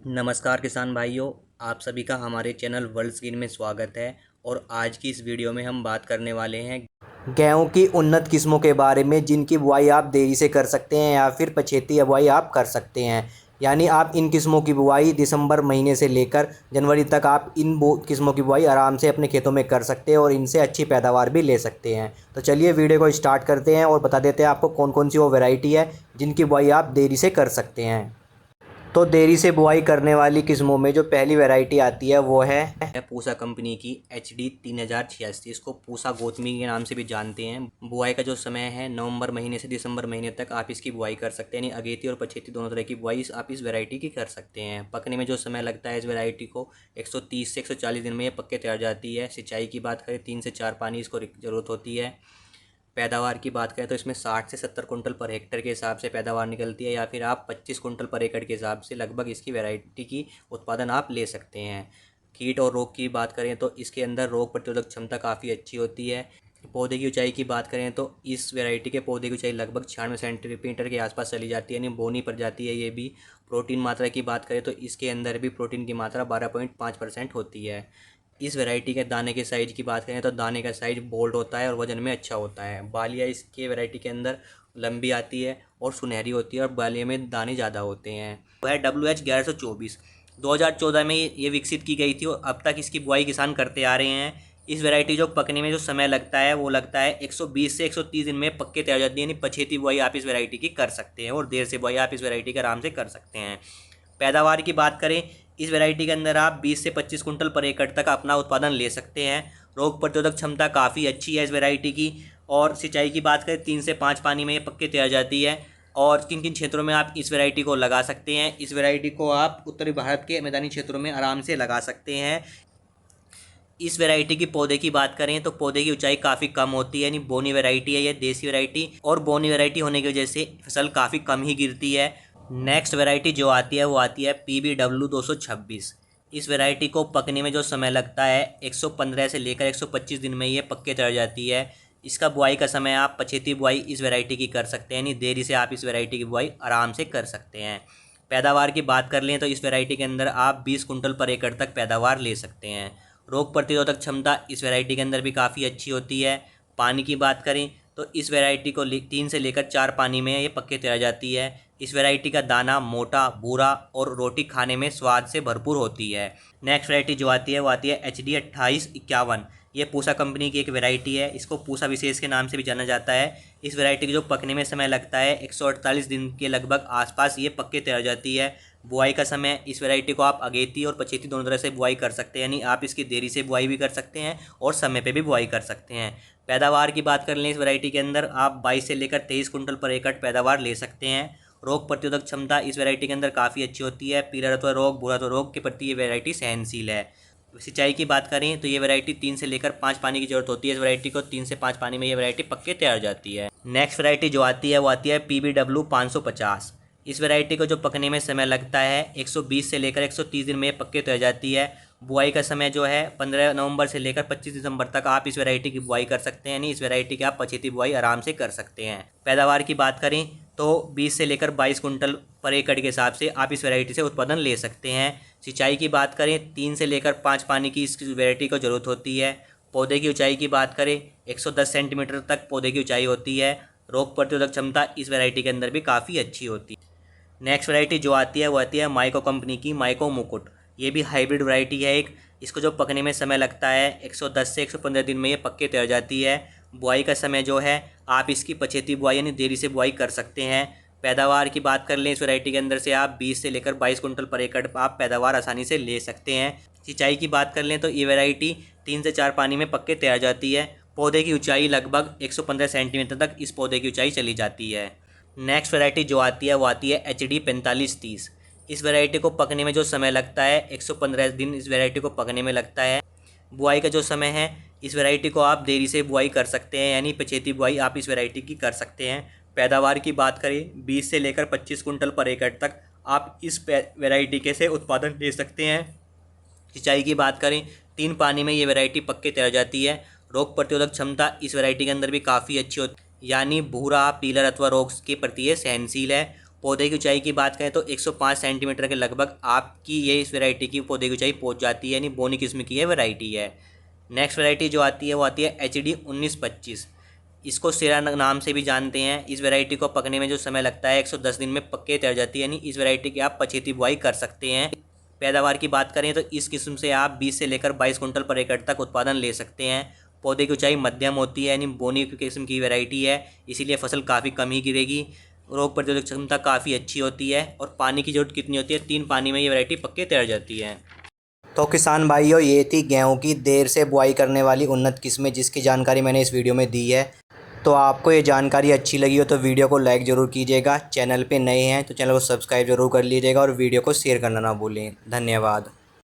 नमस्कार किसान भाइयों, आप सभी का हमारे चैनल वर्ल्ड स्क्रीन में स्वागत है। और आज की इस वीडियो में हम बात करने वाले हैं गेहूं की उन्नत किस्मों के बारे में जिनकी बुआई आप देरी से कर सकते हैं या फिर पछेती बुआई आप कर सकते हैं। यानी आप इन किस्मों की बुआई दिसंबर महीने से लेकर जनवरी तक आप इन किस्मों की बुआई आराम से अपने खेतों में कर सकते हैं और इनसे अच्छी पैदावार भी ले सकते हैं। तो चलिए वीडियो को स्टार्ट करते हैं और बता देते हैं आपको कौन कौन सी वो वैरायटी है जिनकी बुआई आप देरी से कर सकते हैं। तो देरी से बुआई करने वाली किस्मों में जो पहली वैरायटी आती है वो है पूसा कंपनी की HD 3086। इसको पूसा गौतमी के नाम से भी जानते हैं। बुआई का जो समय है नवंबर महीने से दिसंबर महीने तक आप इसकी बुआई कर सकते हैं। यानी अगेती और पछेती दोनों तरह की बुआई आप इस वैरायटी की कर सकते हैं। पकने में जो समय लगता है इस वैरायटी को 130 से 140 दिन में ये पक्के तैयार जाती है। सिंचाई की बात करें 3 से 4 पानी इसको ज़रूरत होती है। पैदावार की बात करें तो इसमें 60 से 70 कुंटल पर हेक्टर के हिसाब से पैदावार निकलती है, या फिर आप 25 कुंटल पर एकड़ के हिसाब से लगभग इसकी वैरायटी की उत्पादन आप ले सकते हैं। कीट और रोग की बात करें तो इसके अंदर रोग प्रतिरोधक क्षमता काफ़ी अच्छी होती है। पौधे की ऊंचाई की बात करें तो इस वैरायटी के पौधे की ऊंचाई लगभग 96 सेंटीमीटर के आसपास चली जाती है, यानी बोनी पर जाती है ये भी। प्रोटीन मात्रा की बात करें तो इसके अंदर भी प्रोटीन की मात्रा 12.5% होती है। इस वैरायटी के दाने के साइज़ की बात करें तो दाने का साइज़ बोल्ड होता है और वज़न में अच्छा होता है। बालियाँ इसके वैरायटी के अंदर लंबी आती है और सुनहरी होती है और बालियाँ में दाने ज़्यादा होते हैं। वह है WH 1124। 2014 में ये विकसित की गई थी और अब तक इसकी बुआई किसान करते आ रहे हैं। इस वैरायटी जो पकने में जो समय लगता है वो लगता है 120 से 130 दिन में पक्के तैयार हो जाती है। यानी पछेती बुआई आप इस वैरायटी की कर सकते हैं और देर से बुआई आप इस वैरायटी की आराम से कर सकते हैं। पैदावार की बात करें इस वैरायटी के अंदर आप 20 से 25 कुंटल पर एकड़ तक अपना उत्पादन ले सकते हैं। रोग प्रतिरोधक क्षमता काफ़ी अच्छी है इस वैरायटी की। और सिंचाई की बात करें 3 से 5 पानी में ये पक्के तैयार जाती है। और किन किन क्षेत्रों में आप इस वैरायटी को लगा सकते हैं, इस वैरायटी को आप उत्तरी भारत के मैदानी क्षेत्रों में आराम से लगा सकते हैं। इस वैरायटी की पौधे की बात करें तो पौधे की ऊंचाई काफ़ी कम होती है, यानी बोनी वैरायटी है, यह देसी वैरायटी, और बोनी वैरायटी होने की वजह से फसल काफ़ी कम ही गिरती है। नेक्स्ट वैरायटी जो आती है वो आती है PBW 226। इस वैरायटी को पकने में जो समय लगता है 115 से लेकर 125 दिन में ये पक्के तैयार जाती है। इसका बुआई का समय आप पछेती बुआई इस वैरायटी की कर सकते हैं, यानी देरी से आप इस वैरायटी की बुआई आराम से कर सकते हैं। पैदावार की बात कर लें तो इस वैरायटी के अंदर आप 20 कुंटल पर एकड़ तक पैदावार ले सकते हैं। रोग प्रतिरोधक क्षमता इस वैरायटी के अंदर भी काफ़ी अच्छी होती है। पानी की बात करें तो इस वैरायटी को 3 से लेकर 4 पानी में ये पक्के तैयार जाती है। इस वैरायटी का दाना मोटा, भूरा और रोटी खाने में स्वाद से भरपूर होती है। नेक्स्ट वैरायटी जो आती है वो आती है HD 2851। ये पूसा कंपनी की एक वैरायटी है, इसको पूसा विशेष के नाम से भी जाना जाता है। इस वैरायटी की जो पकने में समय लगता है 148 दिन के लगभग आसपास ये पक्के तैयार जाती है। बुआई का समय इस वैरायटी को आप अगेती और पछेती दोनों तरह से बुआई कर सकते हैं, यानी आप इसकी देरी से बुआई भी कर सकते हैं और समय पे भी बुआई कर सकते हैं। पैदावार की बात कर लें इस वैरायटी के अंदर आप 22 से लेकर 23 कुंटल पर एकड़ पैदावार ले सकते हैं। रोग प्रतिरोधक क्षमता इस वैरायटी के अंदर काफ़ी अच्छी होती है। पीला रत्वा रोग, भूरा रत्वा रोग के प्रति ये वैरायटी सहनशील है। सिंचाई की बात करें तो ये वैरायटी 3 से लेकर 5 पानी की जरूरत होती है। इस वैरायटी को 3 से 5 पानी में ये वैरायटी पक्के तैयार हो जाती है। नेक्स्ट वैरायटी जो आती है वो आती है PBW 550। इस वैरायटी को जो पकने में समय लगता है 120 से लेकर 130 दिन में ये पक्के तैयार जाती है। बुआई का समय जो है 15 नवंबर से लेकर 25 दिसंबर तक आप इस वैरायटी की बुआई कर सकते हैं, यानी इस वैरायटी की आप पछेती बुआई आराम से कर सकते हैं। पैदावार की बात करें तो 20 से लेकर 22 कुंटल पर एकड़ के हिसाब से आप इस वैरायटी से उत्पादन ले सकते हैं। सिंचाई की बात करें 3 से लेकर 5 पानी की इस वैरायटी को ज़रूरत होती है। पौधे की ऊंचाई की बात करें 110 सेंटीमीटर तक पौधे की ऊंचाई होती है। रोग प्रतिरोधक क्षमता इस वैरायटी के अंदर भी काफ़ी अच्छी होती है। नेक्स्ट वैरायटी जो आती है वो आती है माइको कंपनी की माइको मुकुट। ये भी हाइब्रिड वैरायटी है एक। इसको जो पकने में समय लगता है 110 से 115 दिन में ये पक्के तैयार जाती है। बुआई का समय जो है आप इसकी पछेती बुआई यानी देरी से बुआई कर सकते हैं। पैदावार की बात कर लें इस वैरायटी के अंदर से आप 20 से लेकर 22 कुंटल पर एकड़ आप पैदावार आसानी से ले सकते हैं। सिंचाई की बात कर लें तो ये वैरायटी 3 से 4 पानी में पक्के तैयार जाती है। पौधे की ऊंचाई लगभग 115 सेंटीमीटर तक इस पौधे की ऊंचाई चली जाती है। नेक्स्ट वैरायटी जो आती है वो आती है HD 4530। इस वैरायटी को पकने में जो समय लगता है 115 दिन इस वैरायटी को पकने में लगता है। बुआई का जो समय है इस वैरायटी को आप देरी से बुआई कर सकते हैं, यानी पछेती बुआई आप इस वैरायटी की कर सकते हैं। पैदावार की बात करें 20 से लेकर 25 कुंटल पर एकड़ तक आप इस वैरायटी के से उत्पादन ले सकते हैं। सिंचाई की बात करें 3 पानी में ये वैरायटी पक्के तैयार जाती है। रोग प्रतिरोधक क्षमता इस वैरायटी के अंदर भी काफ़ी अच्छी होती है, यानी भूरा, पीला रत्वा रोग के प्रति ये सहनशील है। पौधे की ऊंचाई की बात करें तो 105 सेंटीमीटर के लगभग आपकी ये इस वैरायटी की पौधे की ऊंचाई पहुंच जाती है, यानी बोनी किस्म की ये वैरायटी है। नेक्स्ट वैरायटी जो आती है वो आती है HD 1925। इसको सेरा नाम से भी जानते हैं। इस वैरायटी को पकने में जो समय लगता है 110 दिन में पक्के तैयार जाती है, यानी इस वैरायटी की आप पछेती बुआई कर सकते हैं। पैदावार की बात करें तो इस किस्म से आप 20 से लेकर 22 कुंटल पर एकड़ तक उत्पादन ले सकते हैं। पौधे की ऊंचाई मध्यम होती है, यानी बोनी किस्म की वैरायटी है, इसीलिए फसल काफ़ी कम ही गिरेगी। रोग प्रतिरोधक क्षमता काफ़ी अच्छी होती है और पानी की जरूरत कितनी होती है, 3 पानी में ये वैरायटी पक्के तैयार जाती है। तो किसान भाइयों, ये थी गेहूं की देर से बुआई करने वाली उन्नत किस्में जिसकी जानकारी मैंने इस वीडियो में दी है। तो आपको ये जानकारी अच्छी लगी हो तो वीडियो को लाइक ज़रूर कीजिएगा। चैनल पे नए हैं तो चैनल को सब्सक्राइब ज़रूर कर लीजिएगा और वीडियो को शेयर करना ना भूलें। धन्यवाद।